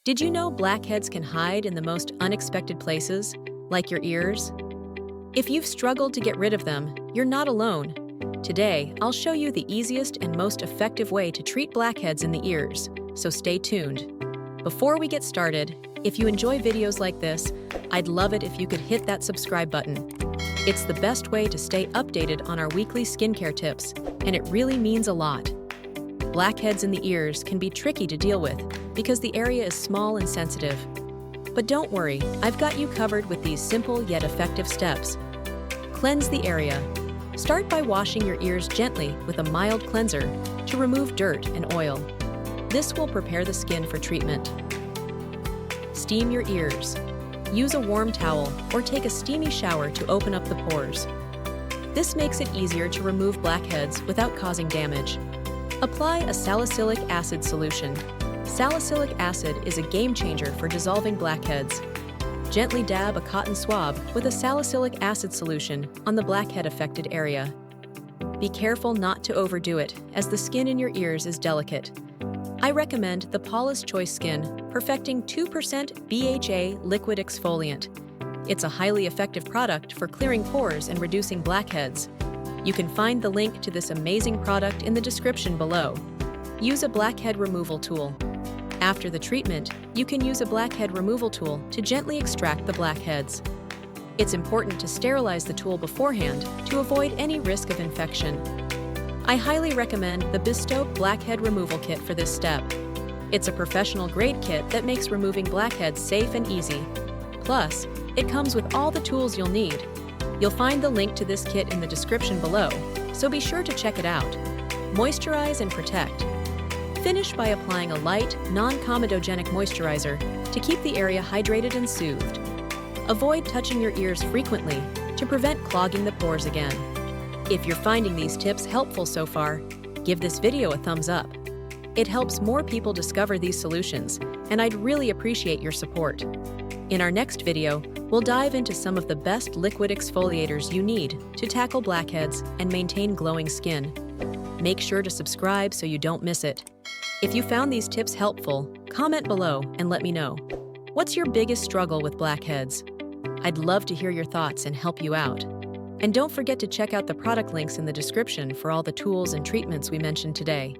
Did you know blackheads can hide in the most unexpected places, like your ears? If you've struggled to get rid of them, you're not alone. Today, I'll show you the easiest and most effective way to treat blackheads in the ears, so stay tuned. Before we get started, if you enjoy videos like this, I'd love it if you could hit that subscribe button. It's the best way to stay updated on our weekly skincare tips, and it really means a lot. Blackheads in the ears can be tricky to deal with because the area is small and sensitive. But don't worry, I've got you covered with these simple yet effective steps. Cleanse the area. Start by washing your ears gently with a mild cleanser to remove dirt and oil. This will prepare the skin for treatment. Steam your ears. Use a warm towel or take a steamy shower to open up the pores. This makes it easier to remove blackheads without causing damage. Apply a salicylic acid solution. Salicylic acid is a game changer for dissolving blackheads. Gently dab a cotton swab with a salicylic acid solution on the blackhead-affected area. Be careful not to overdo it, as the skin in your ears is delicate. I recommend the Paula's Choice Skin Perfecting 2% BHA Liquid Exfoliant. It's a highly effective product for clearing pores and reducing blackheads. You can find the link to this amazing product in the description below. Use a blackhead removal tool. After the treatment, you can use a blackhead removal tool to gently extract the blackheads. It's important to sterilize the tool beforehand to avoid any risk of infection. I highly recommend the Bespoke Blackhead Removal Kit for this step. It's a professional-grade kit that makes removing blackheads safe and easy. Plus, it comes with all the tools you'll need. You'll find the link to this kit in the description below, so be sure to check it out. Moisturize and protect. Finish by applying a light, non-comedogenic moisturizer to keep the area hydrated and soothed. Avoid touching your ears frequently to prevent clogging the pores again. If you're finding these tips helpful so far, give this video a thumbs up. It helps more people discover these solutions, and I'd really appreciate your support. In our next video, we'll dive into some of the best liquid exfoliators you need to tackle blackheads and maintain glowing skin. Make sure to subscribe so you don't miss it. If you found these tips helpful, comment below and let me know. What's your biggest struggle with blackheads? I'd love to hear your thoughts and help you out. And don't forget to check out the product links in the description for all the tools and treatments we mentioned today.